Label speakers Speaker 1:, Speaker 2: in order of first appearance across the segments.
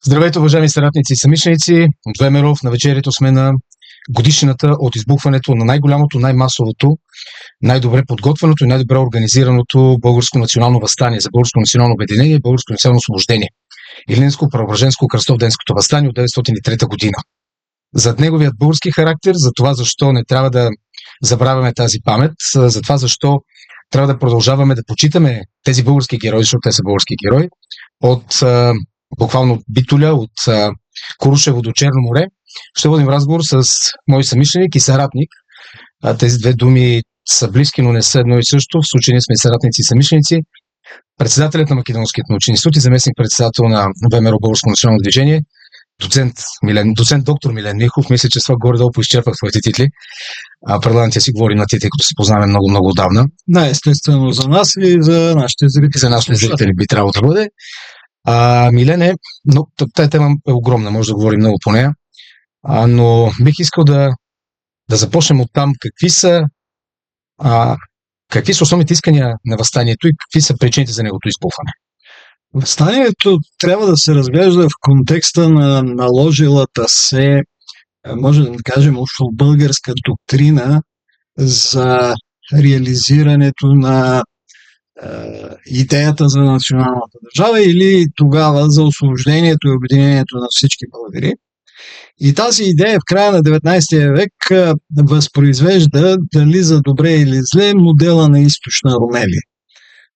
Speaker 1: Здравейте, уважаеми съратници и съмишленици! От ВМРО в навечерието сме на годишнината от избухването на най-голямото, най-масовото, най-добре подготвеното и най-добре организираното българско национално въстание за българско национално обединение и българско национално освобождение. Илинденско-Преображенско кръстов-денското въстание от 1903 година. Зад неговият български характер, за това защо не трябва да забравяме тази памет, за това защо трябва да продължаваме да почитаме тези български герои, защото те са български герои, от буквално от Битоля, от Курушево до Черно море. Ще водим разговор с мой съмишленик и съратник. Тези две думи са близки, но не са едно и също. В случай ние сме съратници и съмишленици. Председателят на Македонският научен институт и заместник председател на ВМРО Българско национално движение, доцент доктор Милен Михов. Мисля, че с това горе-долу поизчерпах твоите титли. Предлагам ти да си говорим на титли, като се познаваме много отдавна.
Speaker 2: Да, естествено за нас и за нашите зрители.
Speaker 1: За нашите зрители би трябвало да бъде. Милене, но тази тема е огромна, може да говорим много по нея, но бих искал да започнем от там. Какви са основните искания на въстанието и какви са причините за негото изпълване?
Speaker 2: Въстанието трябва да се разглежда в контекста на наложилата се, може да кажем, българска доктрина за реализирането на идеята за националната държава или тогава за освобождението и обединението на всички българи. И тази идея в края на 19 век възпроизвежда, дали за добре или зле, модела на източна Румелия.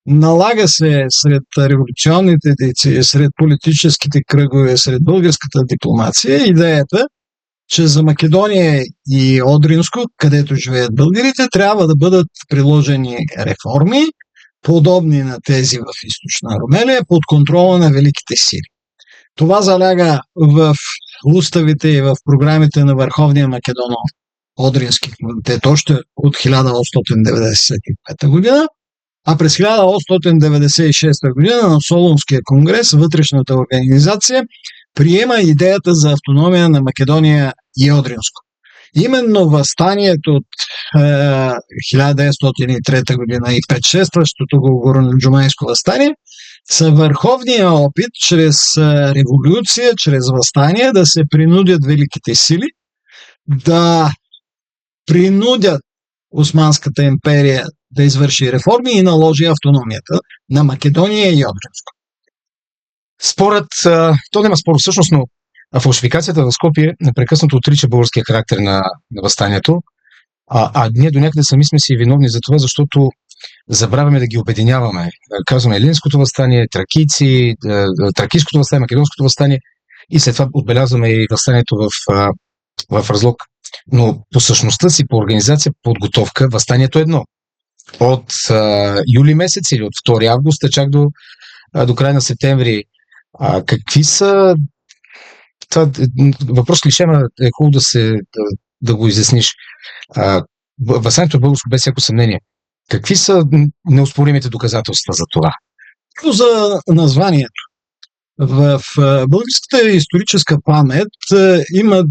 Speaker 2: Налага се сред революционните дейци, сред политическите кръгове, сред българската дипломация идеята, че за Македония и Одринско, където живеят българите, трябва да бъдат приложени реформи, подобни на тези в източна Румелия, под контрола на великите сили. Това заляга в уставите и в програмите на Върховния Македоно-Одрински комитет още от 1895 година, а през 1896 година на Солунския конгрес вътрешната организация приема идеята за автономия на Македония и Одринско. Именно въстанието от 1903 година и предшестващото го Горанджумайско въстание са върховния опит чрез революция, чрез въстание да се принудят великите сили да принудят Османската империя да извърши реформи и наложи автономията на Македония и Одринско.
Speaker 1: Според, то няма спор всъщност, но фалшификацията в Скопие непрекъснато отрича българския характер на въстанието, ние до някъде сами сме си виновни за това, защото забравяме да ги обединяваме. Казваме Елинското въстание, тракийци, тракийското въстание, македонското въстание и след това отбелязваме и въстанието в Разлог. Но по същността си, по организация, подготовка, въстанието е едно. От юли месец или от 2 августа, чак до края на септември. Какви са... Това въпрос клише, е хубаво да го изясниш. Въстанието е българско без всяко съмнение. Какви са неоспоримите доказателства за това?
Speaker 2: За названието. В българската историческа памет има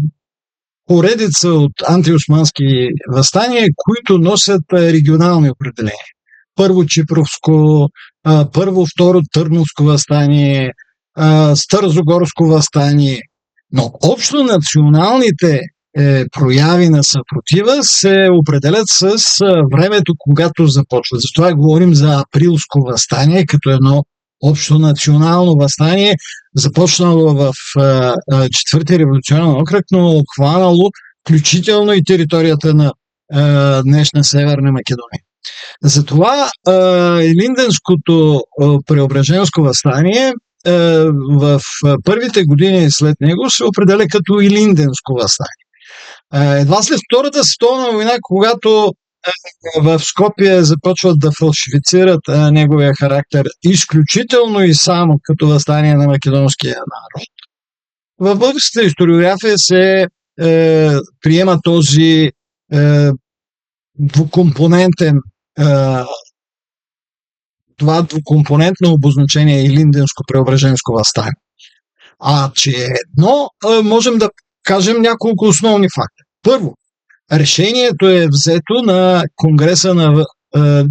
Speaker 2: поредица от антиосмански въстания, които носят регионални определения. Първо Чипровско, първо, второ Търновско въстание, Старозагорско въстание. Но общо националните прояви на съпротива се определят с времето, когато започват. Затова говорим за Априлско въстание, като едно общо национално въстание, започнало в 4-ти революционен окръг, но обхванало включително и територията на днешна Северна Македония. Затова Илинденското Преображенско въстание в първите години след него се определя като Илинденско въстание. Едва след Втората световна война, когато в Скопие започват да фалшифицират неговия характер изключително и само като въстание на македонския народ, в българската историография се приема този това двукомпонентно обозначение Илинденско Преображенско въстание. Че можем да кажем няколко основни факта. Първо, решението е взето на Конгреса на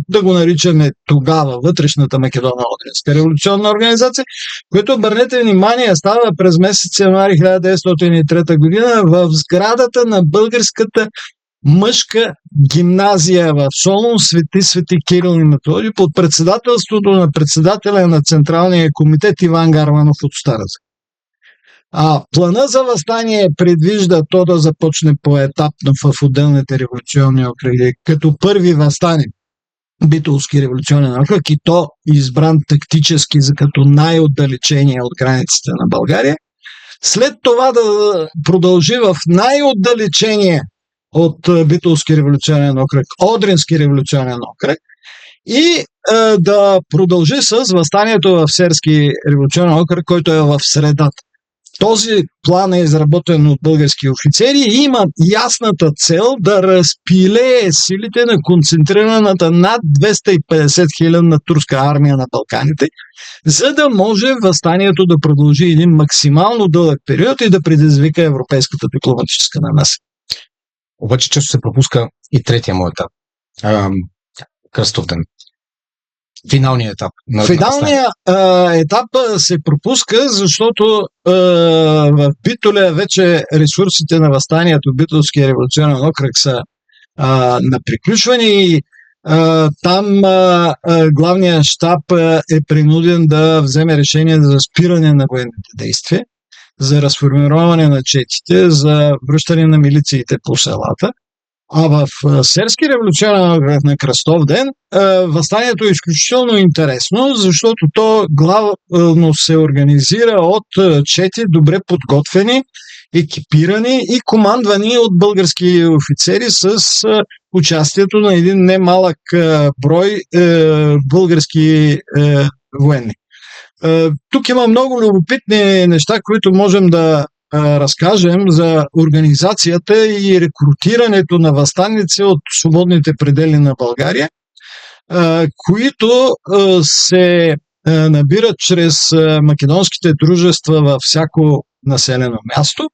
Speaker 2: да го наричаме тогава вътрешната Македоно-Одринска революционна организация, което, обърнете внимание, става през месец януари 1903 година в сградата на българската мъжка гимназия в Солун Свети Кирил и Методий под председателството на председателя на Централния комитет Иван Гарванов от Стара Загора. Плана за въстание предвижда то да започне поетапно в отделните революционни окръги, като първи въстане Битолски революционен окръг и то избран тактически като най-отдалечение от границите на България. След това да продължи в най-отдалечение от Битолски революционен окръг, Одрински революционен окръг и да продължи с въстанието в Серски революционен окръг, който е в средата. Този план е изработен от български офицери и има ясната цел да разпилее силите на концентрираната над 250 хилядна турска армия на Балканите, за да може въстанието да продължи един максимално дълъг период и да предизвика европейската дипломатическа намеса.
Speaker 1: Обаче често се пропуска и третия му етап. Кръстовден. Финалният етап.
Speaker 2: Финалният етап се пропуска, защото в Битоля вече ресурсите на въстанието, Битолския революционен окръг са на приключване и там главният щаб е принуден да вземе решение за спиране на военните действия, за разформироване на четите, за връщане на милициите по селата. А в Серски революционен окръг на Кръстовден въстанието е изключително интересно, защото то главно се организира от чети добре подготвени, екипирани и командвани от български офицери с участието на един немалък брой български военни. Тук има много любопитни неща, които можем да разкажем за организацията и рекрутирането на въстаници от свободните предели на България, които се набират чрез македонските дружества във всяко населено място,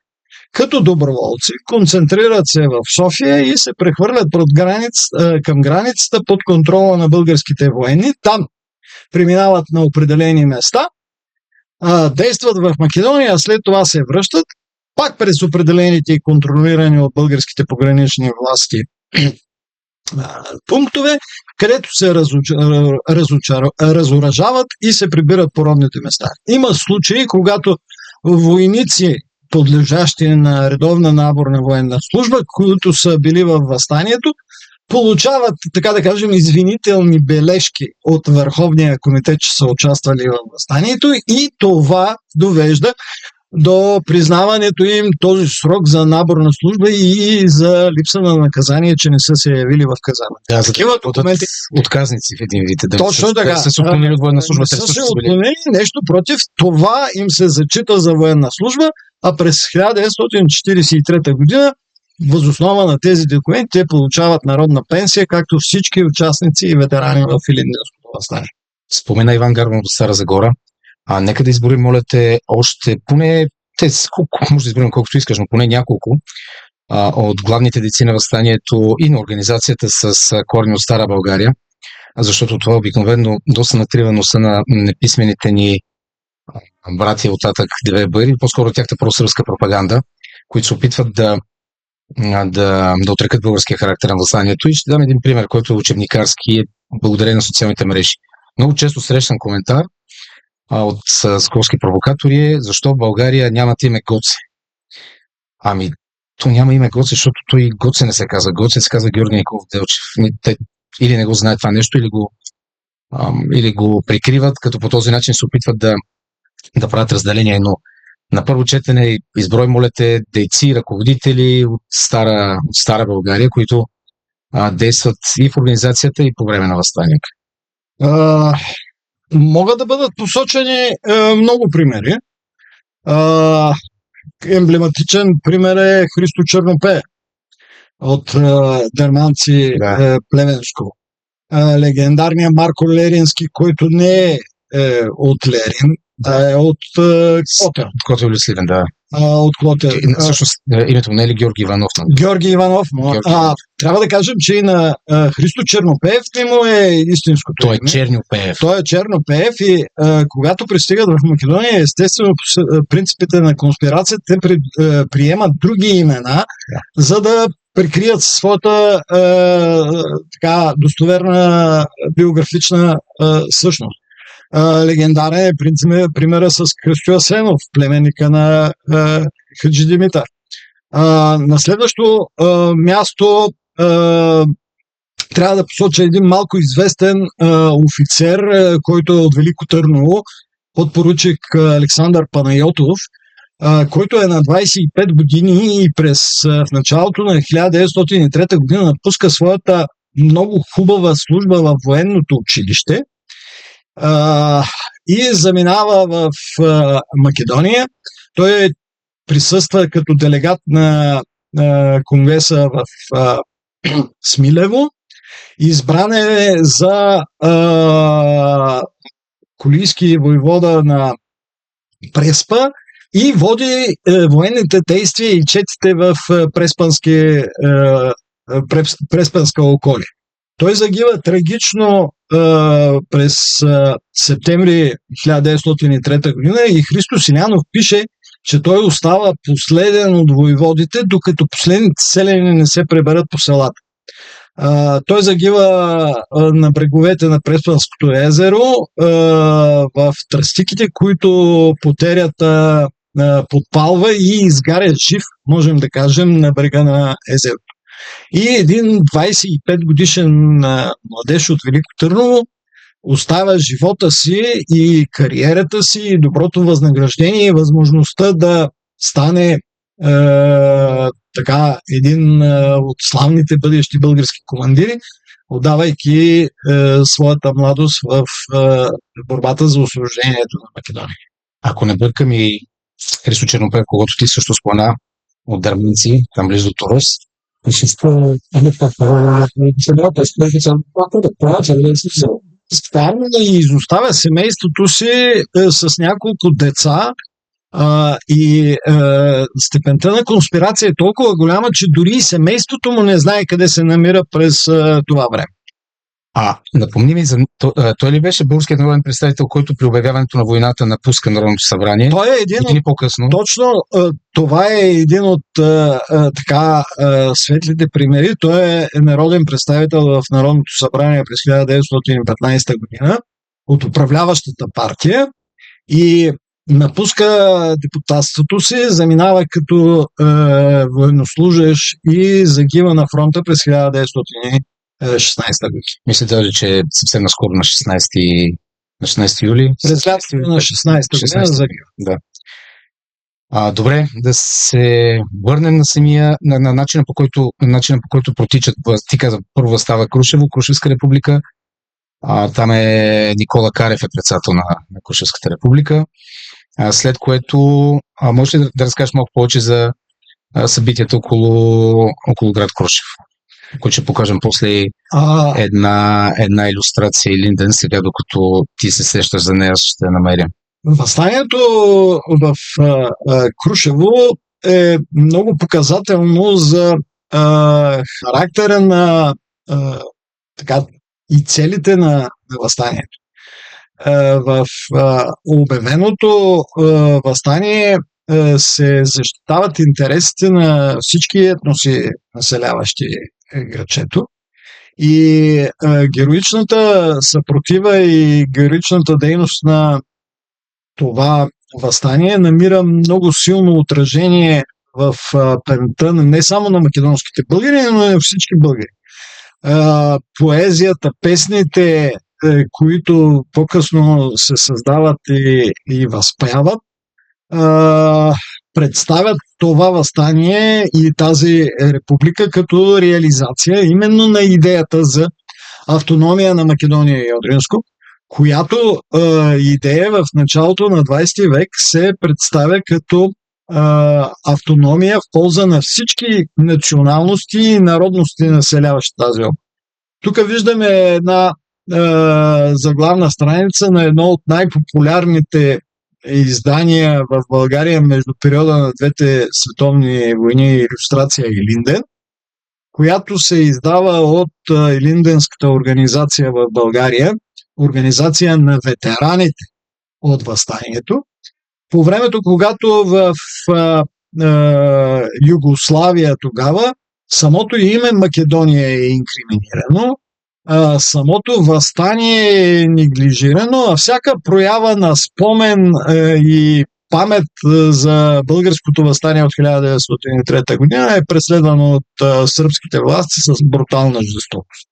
Speaker 2: като доброволци, концентрират се в София и се прехвърлят към границата под контрола на българските военни. Там преминават на определени места, действат в Македония, а след това се връщат, пак през определените и контролирани от българските погранични власти пунктове, където се разоръжават и се прибират по родните места. Има случаи, когато войници, подлежащи на редовна наборна военна служба, които са били във въстанието, получават, така да кажем, извинителни бележки от Върховния комитет, че са участвали в въстанието и това довежда до признаването им този срок за наборна служба и за липса на наказание, че не са се явили в Казана.
Speaker 1: Да, за такива документи отказници в един вид. Да,
Speaker 2: точно така.
Speaker 1: Са се отклонили от военна служба.
Speaker 2: Са се отклонили, нещо против. Това им се зачита за военна служба, а през 1943 година въз основа на тези документи те получават народна пенсия, както всички участници и ветерани в Илинденското въстание.
Speaker 1: Спомена Иван Гарванов от Стара Загора. Нека да изборим, моля те, още поне, може да изборим колкото искаш, но поне няколко от главните дейци на въстанието и на организацията с корени от Стара България, защото това обикновено доста натрива носа на неписмените ни братия от Атак ДВБ или по-скоро тяхта просръбска пропаганда, които се опитват да отрекат българския характер на въстанието. И ще дам един пример, който е учебникарски, благодарение на социалните мрежи. Много често срещан коментар от сколски провокатори защо в България нямат име Гоце. То няма име Гоце, защото той Гоце не се казва. Гоце се казва Георги Николов Делчев. Те или не го знаят това нещо, или го прикриват, като по този начин се опитват да правят разделение. Но на първо четене изброй, молете, дейци и ръководители от Стара България, които действат и в организацията, и по време на въстанието.
Speaker 2: Могат да бъдат посочени много примери. Емблематичен пример е Христо Чернопея от Дерманци Плевенско. Легендарният Марко Лерински, който не е от Лерин, От Клотер.
Speaker 1: От Котел или Сливен, да.
Speaker 2: От Клотер.
Speaker 1: Всъщност името му не е ли Георги Иванов?
Speaker 2: Георги Иванов. Трябва да кажем, че и на Христо Чернопеев не му е истинското
Speaker 1: Той е
Speaker 2: име.
Speaker 1: Чернопеев.
Speaker 2: Той е Чернопеев и когато пристигат в Македония, естествено принципите на конспирацията, те приемат други имена, за да прикрият своята достоверна биографична същност. Легендарен е примера с Кръстю Асенов, племенника на Хаджи Димитър. На следващо място трябва да посоча един малко известен офицер, който е от Велико Търново, подпоручик Александър Панайотов, който е на 25 години и в началото на 1903 година напуска своята много хубава служба в военното училище и заминава в Македония. Той присъства като делегат на конгреса в Смилево. Избран е за колийски войвода на Преспа и води военните действия и четите в Преспанска околия. Той загива трагично през септември 1903 година и Христо Силянов пише, че той остава последен от войводите, докато последните селяни не се преберат по селата. Той загива на бреговете на Преспанското езеро в тръстиките, които потерята подпалва и изгаря жив, можем да кажем, на брега на езерото. И един 25 годишен младеж от Велико Търново оставя живота си и кариерата си и доброто възнаграждение и възможността да стане един от славните бъдещи български командири, отдавайки своята младост в борбата за освобождението на Македония.
Speaker 1: Ако не бъркам, и Христо Чернопеев, когото ти също спомена, от Дърменци, там близо до Турос.
Speaker 2: И изоставя семейството си с няколко деца и степента на конспирация е толкова голяма, че дори и семейството му не знае къде се намира през това време.
Speaker 1: Напомни ми, той ли беше българският народен представител, който при обявяването на войната напуска Народното събрание?
Speaker 2: Той е един
Speaker 1: по-късно.
Speaker 2: Точно, това е един от светлите примери. Той е народен представител в Народното събрание през 1915 година от управляващата партия и напуска депутатството си, заминава като военнослужещ и загива на фронта през 1916 година.
Speaker 1: Мисля даже, че е съвсем наскоро на 16 юли.
Speaker 2: През лятото на 16 година загива.
Speaker 1: Да. Добре, да се върнем на начина по който протичат. Ти каза, първо става Крушево, Крушевска република. Там е Никола Карев е председател на Крушевската република. След което можеш ли да разкажеш малко повече за събитията около град Крушев, които ще покажем после една илюстрация и Линден, сега докато ти се сещаш за нея, ще я намерим.
Speaker 2: Въстанието в Крушево е много показателно за характера на и целите на въстанието. В обявеното въстание се защитават интересите на всички етноси, населяващи градчето. И героичната съпротива и героичната дейност на това въстание намира много силно отражение в паметта не само на македонските българи, но и на всички българи. Поезията, песните, които по-късно се създават и възпяват, представят това въстание и тази република като реализация именно на идеята за автономия на Македония и Одринско, която идея в началото на 20 век се представя като автономия в полза на всички националности и народности, населяващи тази област. Тук виждаме една заглавна страница на едно от най-популярните издания в България между периода на двете световни войни илюстрация Илинден, която се издава от Илинденската организация в България, организация на ветераните от въстанието. По времето, когато в Югославия тогава самото име Македония е инкриминирано, самото въстание е неглижирано, а всяка проява на спомен и памет за българското въстание от 1903 година е преследвано от сръбските власти с брутална жестокост.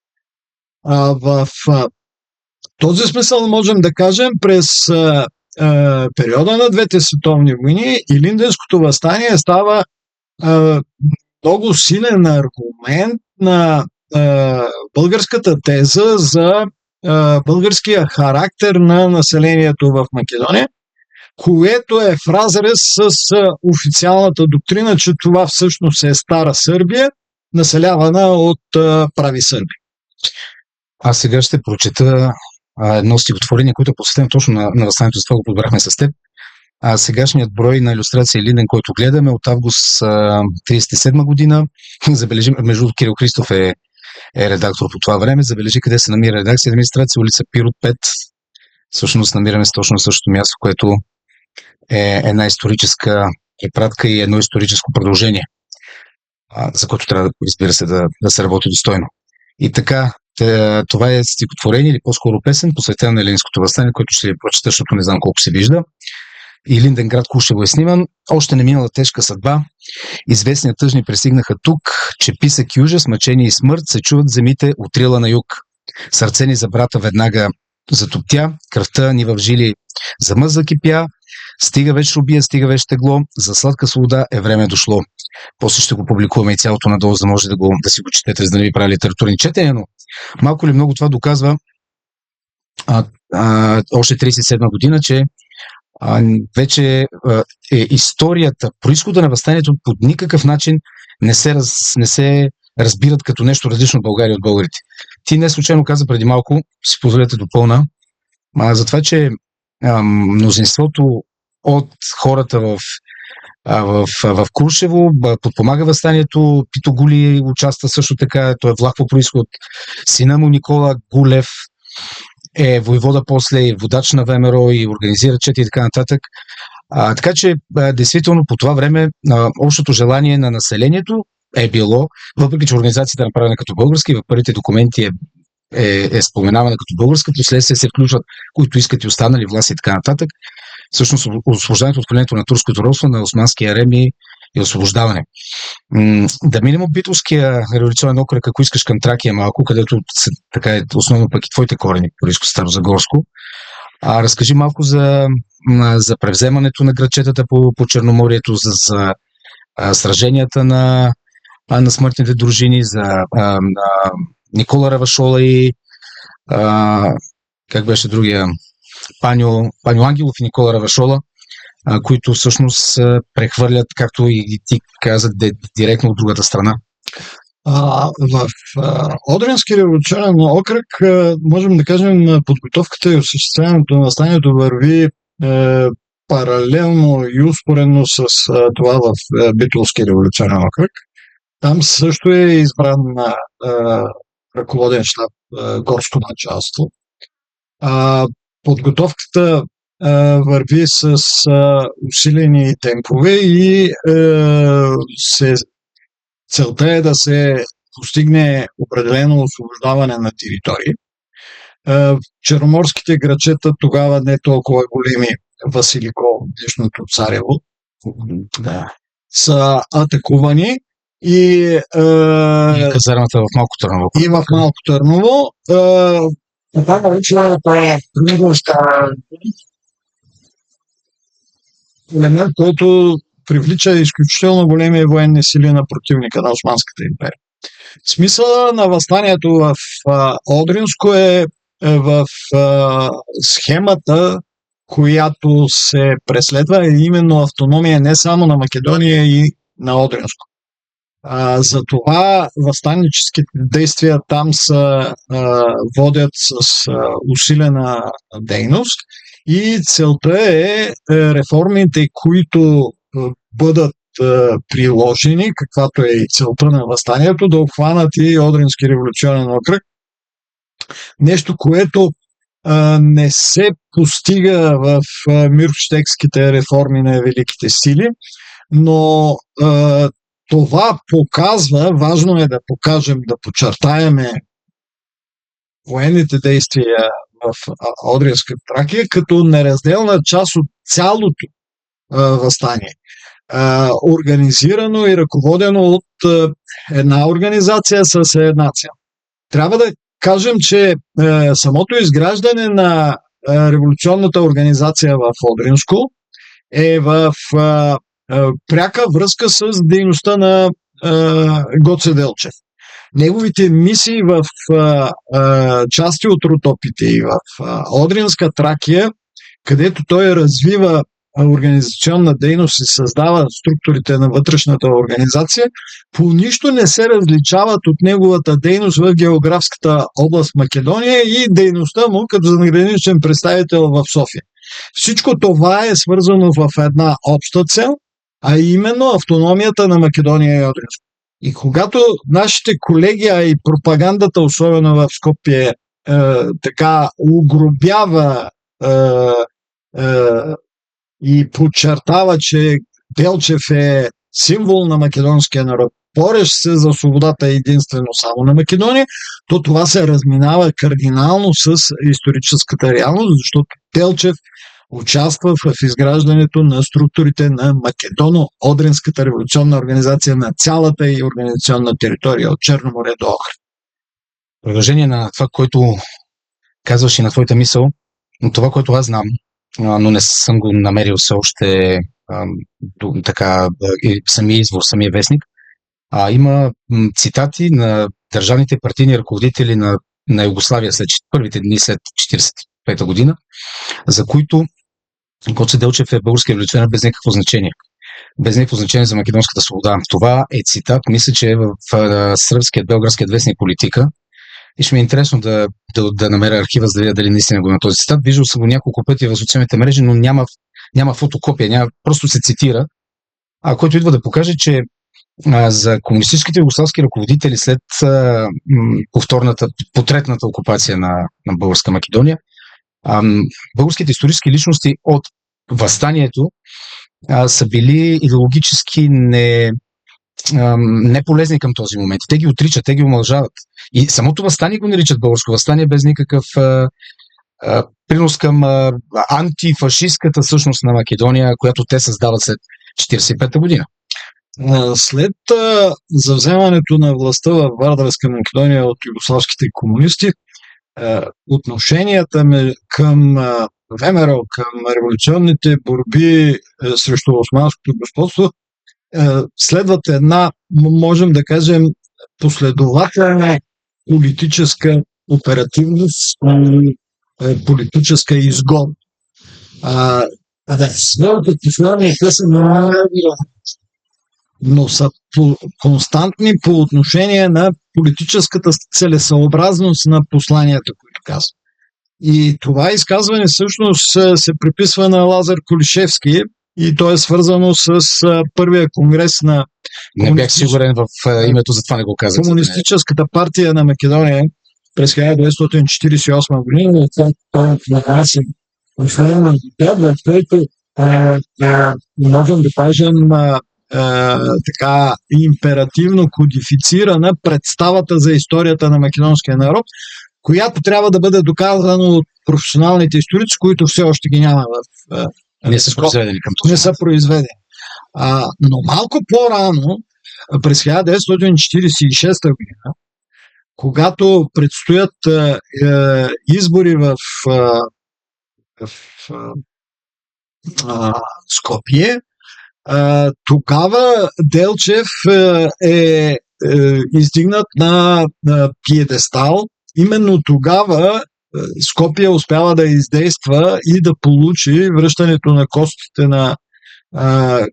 Speaker 2: В този смисъл можем да кажем, през периода на двете световни войни Илинденското въстание става много силен аргумент на българската теза за българския характер на населението в Македония, което е в разрез с официалната доктрина, че това всъщност е Стара Сърбия, населявана от прави сърби.
Speaker 1: Аз сега ще прочета едно стихотворение, което е посветено точно на въстанието, за това го подбрахме с теб. Сегашният брой на илюстрация Илинден, който гледаме от август 1937 година, забележи, между Кирил Христов е редактор по това време, забележи къде се намира редакция, администрация, улица Пирот 5. Всъщност намираме се точно на същото място, което е една историческа препратка и едно историческо продължение, за което трябва, разбира се, да се работи достойно. И така, това е стихотворение или по-скоро песен, посветена на Илинденското въстание, което ще ви прочета, защото не знам колко се вижда. Илинденград Кушево е сниман. Още не минала тежка съдба. Известни тъжни пристигнаха тук, че писък и ужас, мъчение и смърт се чуват земите от Рила на юг. Сърце ни за брата веднага затоптя, кръвта ни в жили замъз закипя, стига вече робия, стига вече тегло, за сладка свобода е време дошло. После ще го публикуваме и цялото надолу, за да може да си го четете, за да не ви прави литературни четения, но малко ли много това доказва още 37 година, че вече историята, произхода на въстанието по никакъв начин не се разбират като нещо различно от България от българите. Ти не случайно каза преди малко, си позволете допълна, за това, че мнозинството от хората в Крушево подпомага въстанието. Пито Гули участва също така, той е влах по произход. Сина му Никола Гулев е войвода после, и водач на ВМРО и организира чети и така нататък. Така че, действително, по това време общото желание на населението е било, въпреки че организацията е направена като българска и в първите документи е споменавана като българска, последствие се включват, които искат и останали власти и така нататък. Всъщност, освобождането от коленето на турското робство, на османския рем и освобождаване. Да минем от Битолския революционен окръг, ако искаш, към Тракия малко, където така е основно пък и твоите корени, близко Старозагорско. Разкажи малко за превземането на градчетата по Черноморието, за сраженията на смъртните дружини, за Никола Равашола и как беше другия, Паньо Ангелов и Никола Равашола, които всъщност прехвърлят, както и ти каза, директно от другата страна.
Speaker 2: В Одрински революционен окръг можем да кажем, подготовката и осъществяването на въстанието върви паралелно и успоредно с това в Битолски революционен окръг. Там също е избран ръководен щаб горско началство. Подготовката върви с усилени темпове и целта е да се постигне определено освобождаване на територии. Черноморските градчета, тогава не толкова големи, Василико, днешното Царево, са атакувани и
Speaker 1: казармата в Малко Търново.
Speaker 2: И в Малко Търново. Така наречената елемент, който привлича изключително големи военни сили на противника на Османската империя. Смисъла на въстанието в Одринско е в схемата, която се преследва, е именно автономия не само на Македония и на Одринско. Затова въстаническите действия там се водят с усилена дейност И целта е реформите, които бъдат приложени, каквато е и целта на въстанието, да обхванат и Одрински революционен окръг. Нещо, което не се постига в миротворческите реформи на великите сили, но това показва, важно е да покажем, да подчертаеме военните действия в Одринска Тракия като неразделна част от цялото въстание. Организирано и ръководено от една организация с една цел. Трябва да кажем, че самото изграждане на революционната организация в Одринско е в пряка връзка с дейността на Гоце Делчев. Неговите мисии в части от Родопите и в Одринска Тракия, където той развива организационна дейност и създава структурите на вътрешната организация, по нищо не се различават от неговата дейност в географската област Македония и дейността му като заграничен представител в София. Всичко това е свързано в една обща цел, а именно автономията на Македония и Одринско. И когато нашите колеги, а и пропагандата, особено в Скопие, така угробява и подчертава, че Делчев е символ на македонския народ, борещ се за свободата единствено само на Македония, то това се разминава кардинално с историческата реалност, защото Делчев участва в изграждането на структурите на Македоно-Одринската революционна организация на цялата и организационна територия от Черно море до Охрид.
Speaker 1: Продължение на това, което казваш и на твоята мисъл, но това, което аз знам, но не съм го намерил все още така самия извор, самия вестник, има цитати на държавните партийни ръководители на Югославия след първите дни след 1945 година, за които Гоце Делчев е български революционер без никакво значение. Без никакво значение за македонската свобода. Това е цитат, мисля, че е в сръбският, белградският вестник Политика. И ще ми е интересно да намеря архива, за да видя дали наистина го има този цитат. Виждал съм го няколко пъти в социалните мрежи, но няма фотокопия, просто се цитира, който идва да покаже, че за комунистическите югославски ръководители след потретната окупация на българска Македония, българските исторически личности от въстанието са били идеологически не полезни към този момент. Те ги отричат, те ги омължават. И самото въстание го наричат българско въстание без никакъв принос към антифашистката същност на Македония, която те създават след 1945 година.
Speaker 2: След завземането на властта в Вардарска Македония от югославските комунисти, отношенията към ВМРО, към революционните борби срещу османското господство следват една, можем да кажем, последователна политическа оперативност и политическа изгода. Своите послания са но са константни по отношение на политическата целесъобразност на посланията, които казват. И това изказване всъщност се приписва на Лазар Колишевски и то е свързано с първия конгрес на
Speaker 1: Не бях сигурен в името, затова не го казах.
Speaker 2: Комунистическата партия на Македония през 1948 година. Можем да кажем така императивно кодифицирана представата за историята на македонския народ, която трябва да бъде доказана от професионалните историци, които все още ги няма
Speaker 1: не са произведени към това.
Speaker 2: Не са произведени. Но малко по-рано, през 1946 година, когато предстоят избори в Скопие, тогава Делчев е издигнат на пиедестал. Именно тогава Скопие успява да издейства и да получи връщането на костите на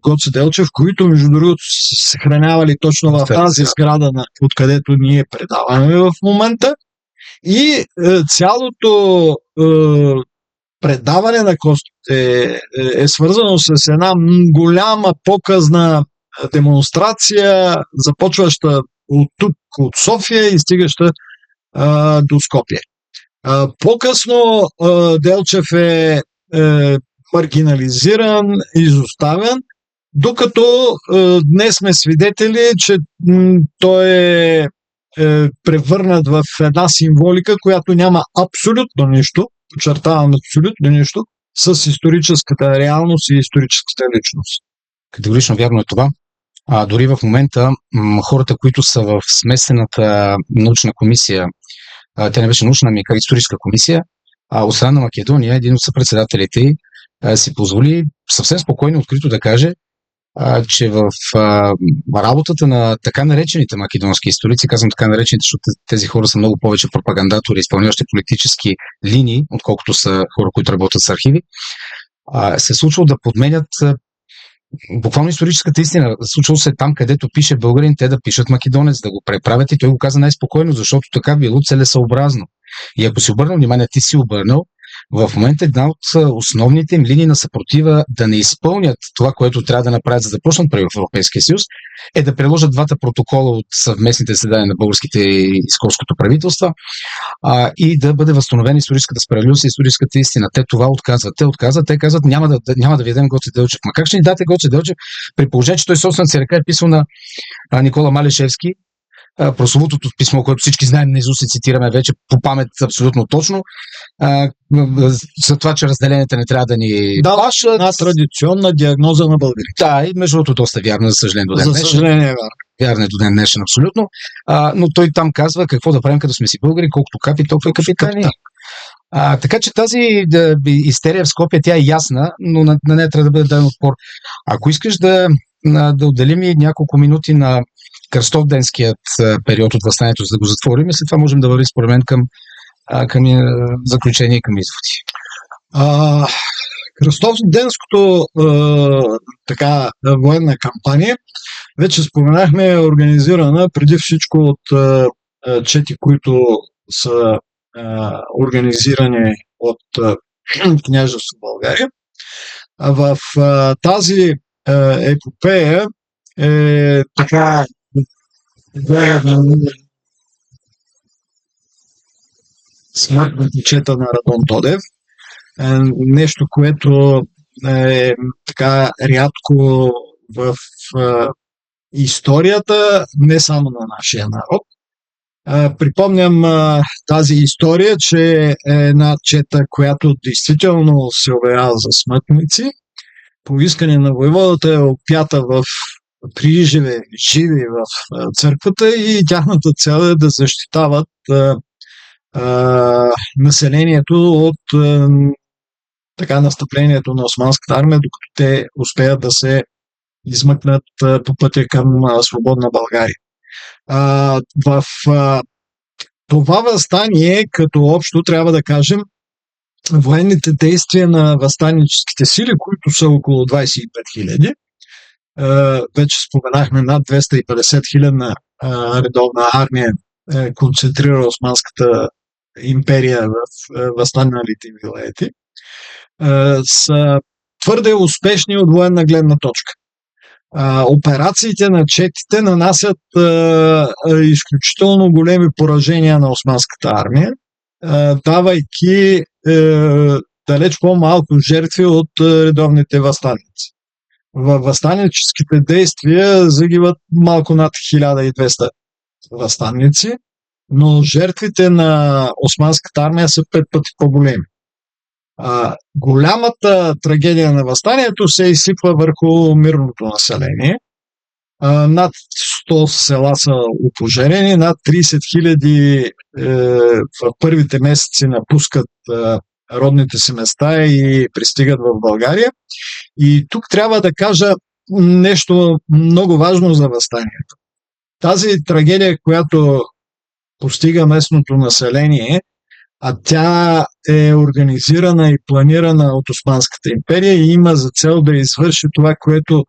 Speaker 2: Гоце Делчев, които между другото се съхранявали точно в тази сграда, откъдето ние предаваме в момента. И цялото предаване на костите е свързано с една голяма показна демонстрация, започваща от тук, от София и стигаща до Скопие. По-късно Делчев е маргинализиран, изоставен, докато днес сме свидетели, че той е превърнат в една символика, която няма абсолютно нищо, подчертавам абсолютно нищо, с историческата реалност и историческата личност.
Speaker 1: Категорично вярно е това. Дори в момента хората, които са в смесената научна комисия, тя не беше научна, ами историческа комисия, от страна на Македония, един от съпредседателите си позволи съвсем спокойно, открито да каже, че в работата на така наречените македонски историци, казвам така наречените, защото тези хора са много повече пропагандатори, изпълняващи политически линии, отколкото са хора, които работят с архиви, се е случвало да подменят буквално историческата истина. Случвало се там, където пише българин, те да пишат македонец, да го преправят, и той го каза най-спокойно, защото така било целесъобразно. И ако си обърнал внимание, ти си обърнал, в момента една от основните им линии на съпротива да не изпълнят това, което трябва да направят, за да почнат преговори в Европейския съюз, е да приложат двата протокола от съвместните заседания на българските и скопското правителства и да бъде възстановена историческата справедливост и историческата истина. Те това отказват. Те казват, няма да ви дадем Гоце Делчев. Ма как ще ни дадете Гоце Делчев, при положение, че той собствената си ръка е писал на Никола Малешевски, прословутото писмо, което всички знаем наизуст и цитираме вече по памет абсолютно точно, за това, че разделенията не трябва да ни
Speaker 2: плашат. Една традиционна диагноза на българите.
Speaker 1: Да, и между другото доста вярна, за съжаление, до ден днешен.
Speaker 2: За съжаление,
Speaker 1: вярна е до ден днешен, абсолютно. Но той там казва какво да правим, като сме си българи, колкото капи, толкова капитани. Така че тази истерия в Скопие, тя е ясна, но на нея трябва да бъде даден отпор. Ако искаш да отделим и няколко минути на кръстовденският период от въстанието, за да го затворим, и след това можем да вървим според мен към заключение и към изводи.
Speaker 2: Кръстовденското военна кампания, вече споменахме, е организирана преди всичко от чети, които са организирани от княжество България. В тази епопея е така смъртната чета на Радон Тодев. Нещо, което е така рядко в историята, не само на нашия народ. Припомням тази история, че е една чета, която действително се обявява за смътници. По искане на войводата е опята живи в църквата, и тяхната цел е да защитават населението от настъплението на османската армия, докато те успеят да се измъкнат по пътя към свободна България. В това въстание, като общо, трябва да кажем, военните действия на въстаническите сили, които са около 25 000, вече споменахме, над 250 хилядна редовна армия концентрира Османската империя в въстаналите вилаети, са твърде успешни от военна гледна точка. Операциите на четите нанасят изключително големи поражения на османската армия, давайки далеч по-малко жертви от редовните въстаници. Във въстаническите действия загиват малко над 1200 въстанници, но жертвите на османската армия са 5 пъти по-големи. Голямата трагедия на въстанието се изсипва върху мирното население. Над 100 села са опожарени, над 30 000 в първите месеци напускат родните си места и пристигат в България. И тук трябва да кажа нещо много важно за въстанието. Тази трагедия, която постига местното население, а тя е организирана и планирана от Османската империя и има за цел да извърши това, което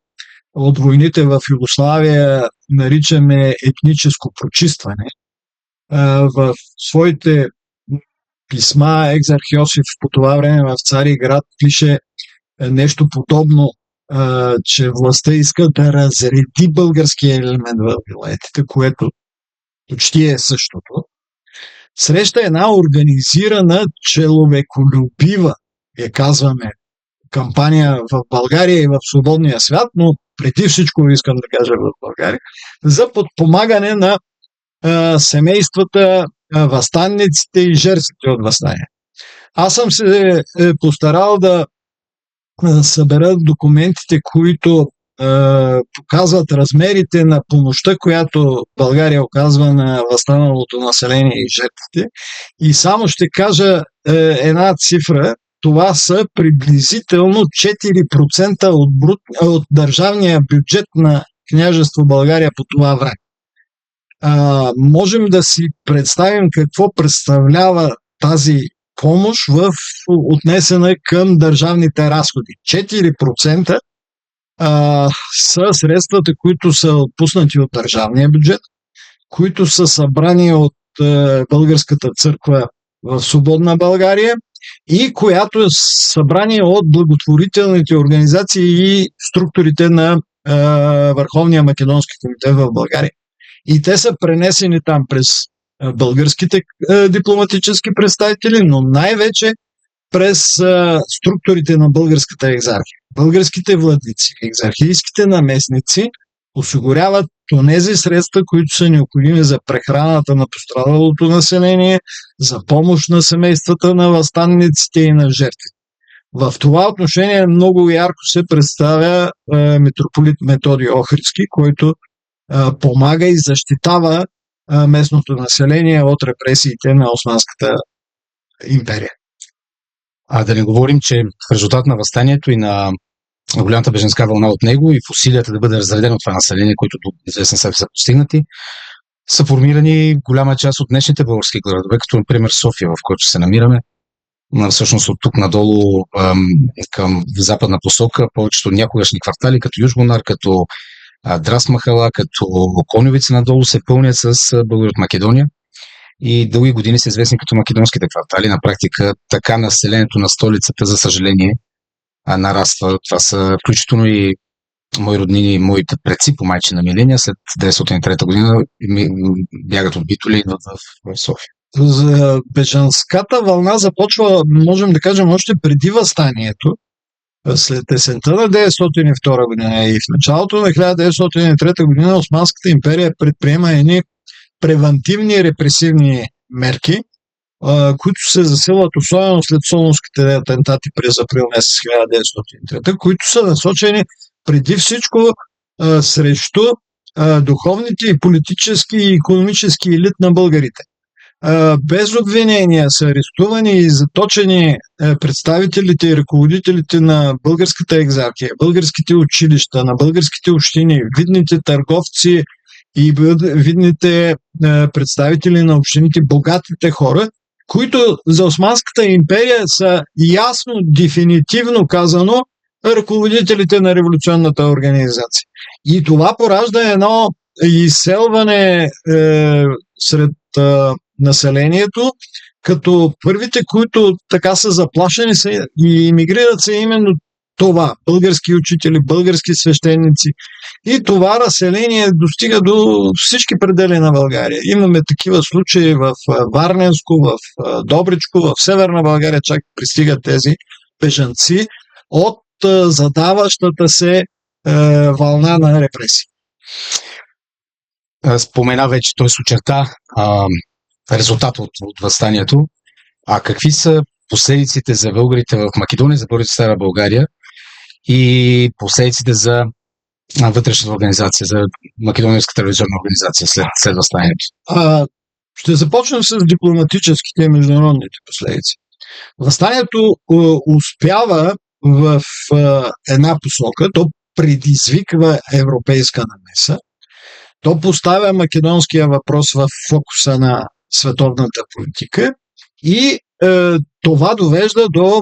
Speaker 2: от войните в Югославия наричаме етническо прочистване. В своите писма Екзарх Йосиф по това време в Цариград пише нещо подобно, че властта иска да разреди българския елемент в вилаетите, което почти е същото. Среща една организирана, човеколюбива, я казваме, кампания в България и в свободния свят, но преди всичко искам да кажа в България, за подпомагане на семействата, въстанниците и жертвите от въстание. Аз съм се постарал да събера документите, които показват размерите на помощта, която България оказва на възстаналото население и жертвите. И само ще кажа една цифра. Това са приблизително 4% от държавния бюджет на княжество България по това време. Можем да си представим какво представлява тази помощ отнесена към държавните разходи. 4% са средствата, които са отпуснати от държавния бюджет, които са събрани от Българската църква в свободна България и която е събрани от благотворителните организации и структурите на Върховния македонски комитет в България. И те са пренесени там през българските дипломатически представители, но най-вече през структурите на българската екзархия. Българските владици, екзархийските наместници осигуряват онези средства, които са необходими за прехраната на пострадалото население, за помощ на семействата на въстанниците и на жертвите. В това отношение много ярко се представя митрополит Методий Охридски, който помага и защитава местното население от репресиите на Османската империя.
Speaker 1: Да не говорим, че в резултат на въстанието и на голямата беженска вълна от него и в усилията да бъде разредено това население, които до известен степен са постигнати, са формирани голяма част от днешните български градове, като например София, в който се намираме. Всъщност от тук надолу към западна посока, повечето някогашни квартали, като Южбонар, като Драс Махала, като Коньовица надолу се пълнят с българи от Македония и дълги години са известни като македонските квартали. На практика така населението на столицата, за съжаление, нараства. Това са включително и мои роднини, моите предци по майчина линия след 1903 година бягат от Битоли и идват в София.
Speaker 2: За бежанската вълна започва, можем да кажем, още преди въстанието, след есента на 1902 година и в началото на 1903 година Османската империя предприема едни превантивни репресивни мерки, които се засилват особено след солунските атентати през април месец 1903, които са насочени преди всичко срещу духовните и политически и икономически елит на българите. Без обвинения са арестувани и заточени представителите и ръководителите на българската екзархия, българските училища, на българските общини, видните търговци и видните представители на общините, богатите хора, които за Османската империя са ясно, дефинитивно казано ръководителите на революционната организация. И това поражда едно изселване сред населението, като първите, които така са заплашени и имигрират са именно това. Български учители, български свещеници. И това разселение достига до всички предели на България. Имаме такива случаи в Варненско, в Добричко, в Северна България чак пристигат тези бежанци от задаващата се вълна на репресии.
Speaker 1: Спомена вече, той се очерта резултат от въстанието. Какви са последиците за българите в Македония, за българите в Стара България и последиците за вътрешната организация, за Македонийската революционна организация след въстанието?
Speaker 2: Ще започнем с дипломатическите и международните последици. Въстанието успява в една посока, то предизвиква европейска намеса, то поставя македонския въпрос в фокуса на световната политика и това довежда до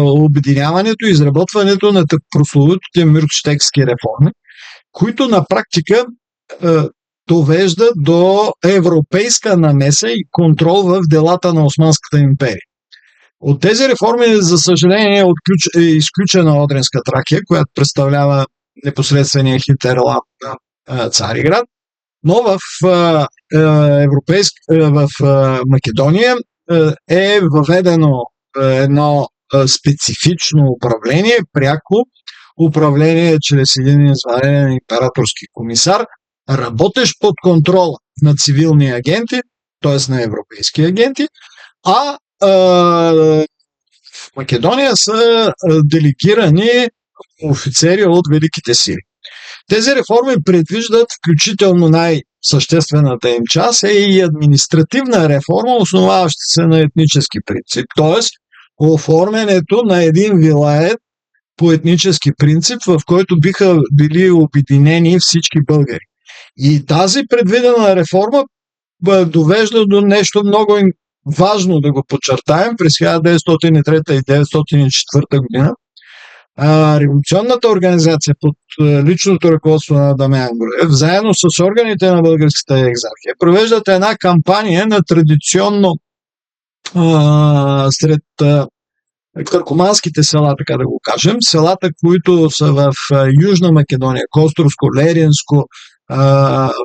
Speaker 2: обединяването и изработването на прословутите Мюркштетски реформи, които на практика довежда до европейска намеса и контрол в делата на Османската империя. От тези реформи, за съжаление, е изключена Одринска Тракия, която представлява непосредствения Хинтерланд на Цариград, но в Македония е въведено едно специфично управление, пряко управление чрез един извънреден императорски комисар, работещ под контрола на цивилни агенти, т.е. на европейски агенти, а в Македония са делегирани офицери от великите сили. Тези реформи предвиждат, включително най-съществената им част е и административна реформа, основаваща се на етнически принцип, т.е. оформянето на един вилает по етнически принцип, в който биха били обединени всички българи. И тази предвидена реформа довежда до нещо много важно да го подчертаем. През 1903 и 1904 година революционната организация под личното ръководство на Дамян Груев, заедно с органите на българската екзархия, провеждат една кампания на традиционно сред търкоманските села, така да го кажем, селата, които са в Южна Македония, Костурско, Леринско,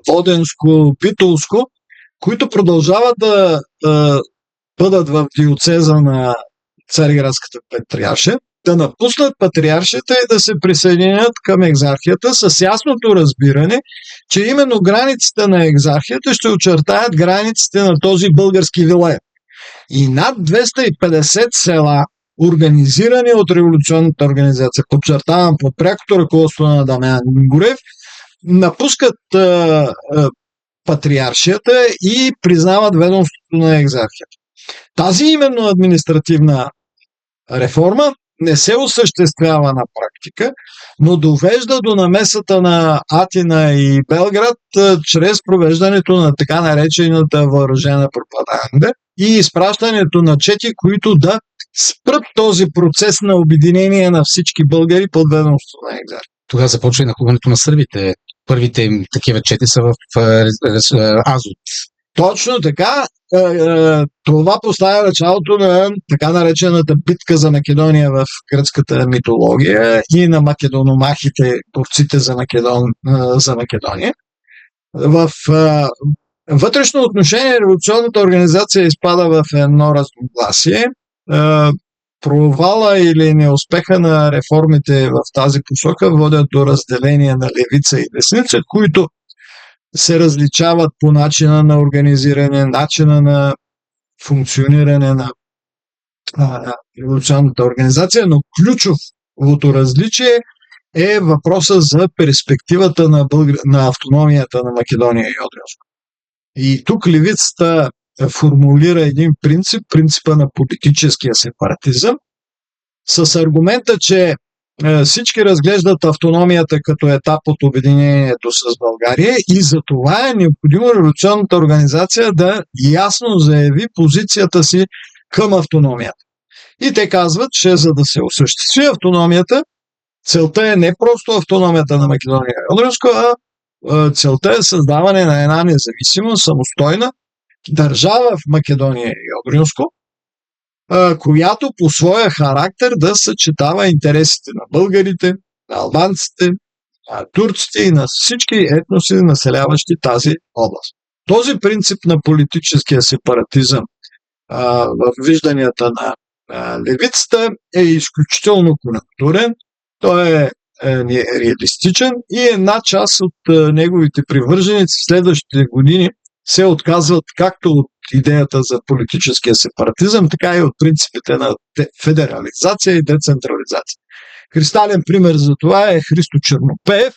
Speaker 2: Воденско, Битолско, които продължават да бъдат в диоцеза на Цариградската патриаршия, да напуснат патриаршията и да се присъединят към екзархията с ясното разбиране, че именно границите на екзархията ще очертаят границите на този български вилает. И над 250 села, организирани от революционната организация, подчертавам под прякото ръководство на Дамян Груев, напускат патриаршията и признават ведомството на екзархията. Тази именно административна реформа не се осъществява на практика, но довежда до намесата на Атина и Белград чрез провеждането на така наречената въоръжена пропаганда и изпращането на чети, които да спрат този процес на обединение на всички българи под ведомството на екзархията.
Speaker 1: Тогава започва и нахлуването на сърбите. Първите им такива чети са в Азот.
Speaker 2: Точно така. Това поставя началото на така наречената битка за Македония в гръцката митология и на македономахите, борците за Македония. В вътрешно отношение революционната организация изпада в едно разногласие. Провала или неуспеха на реформите в тази посока водят до разделение на левица и десница, които се различават по начина на организиране, начина на функциониране на революционната организация, но ключовото различие е въпроса за перспективата на автономията на Македония и Одринско. И тук левицата формулира един принципа на политическия сепаратизъм, с аргумента, че всички разглеждат автономията като етап от обединението с България и за това е необходимо революционната организация да ясно заяви позицията си към автономията. И те казват, че за да се осъществи автономията, целта е не просто автономията на Македония и Одринско, а целта е създаване на една независима, самостойна държава в Македония и Одринско, която по своя характер да съчетава интересите на българите, на албанците, на турците и на всички етноси, населяващи тази област. Този принцип на политическия сепаратизъм в вижданията на левицата е изключително конюнктурен, той е реалистичен и една част от неговите привърженици в следващите години се отказват както от идеята за политическия сепаратизъм, така и от принципите на федерализация и децентрализация. Кристален пример за това е Христо Чернопеев,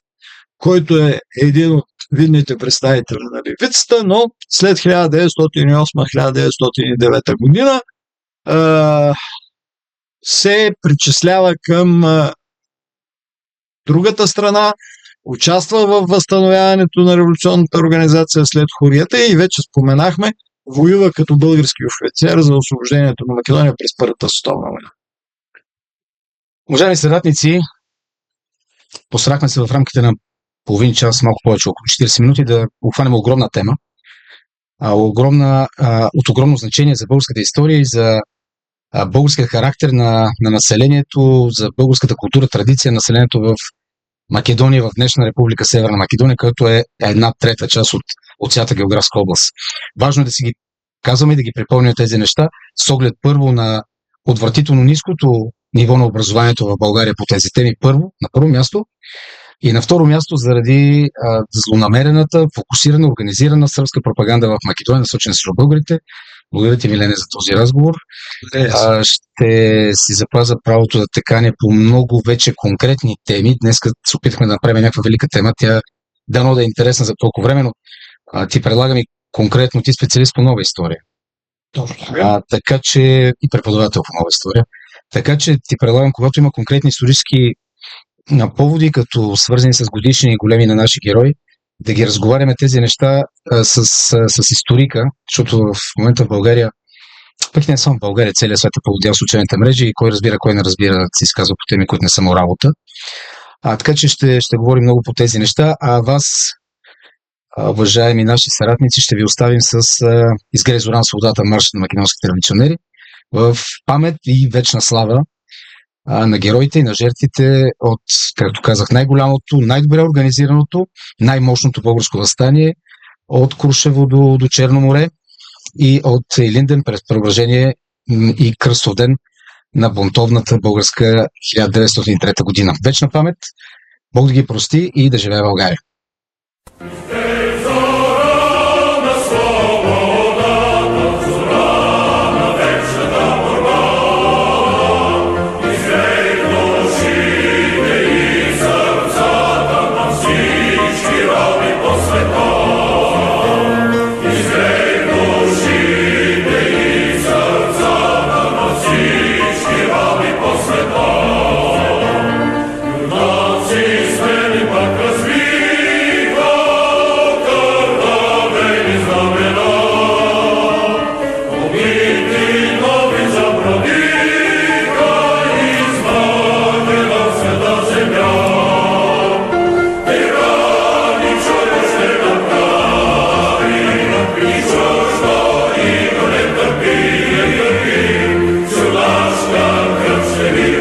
Speaker 2: който е един от видните представители на левицата, но след 1908-1909 година се причислява към другата страна, участва в възстановяването на революционната организация след Хорията и вече споменахме, воюва като български офицер за освобождението на Македония през Първата световна война.
Speaker 1: Уважаеми съратници, постарахме се в рамките на половин час, малко повече, около 40 минути, да обхванем огромна тема, от огромно значение за българската история и за българския характер на населението, за българската култура, традиция на населението в Македония, в днешна република Северна Македония, която е една трета част от цялата географска област. Важно е да си ги казваме и да ги припомняме тези неща, с оглед първо на отвратително ниското ниво на образованието в България по тези теми, на първо място, и на второ място заради злонамерената, фокусирана, организирана сръбска пропаганда в Македония, насочена срещу българите. Благодаря ти, Милене, за този разговор. Ще си запазя правото да те каня по много вече конкретни теми. Днес се опитахме да направим някаква велика тема. Тя дано да е интересна за толкова време, но ти предлагам и конкретно ти специалист по нова история. Така че и преподавател по нова история. Така че ти предлагам, когато има конкретни исторически поводи, като свързани с годишни и големи на наши герои, да ги разговаряме тези неща с историка, защото в момента в България, пък не само в България, целият свят е поводял случайните мрежи и кой разбира, кой не разбира, да се изказва по теми, които не са му работа. Така че ще говорим много по тези неща, а вас, уважаеми наши съратници, ще ви оставим с "Изгрей зора на свободата", марш на македонските революционери, в памет и вечна слава на героите и на жертвите от, както казах, най-голямото, най-добре организираното, най-мощното българско въстание от Крушево до Черно море и от Илинден през Преображение и Кръстов ден на бунтовната българска 1903 година. Вечна памет, Бог да ги прости и да живее България!
Speaker 3: Sulla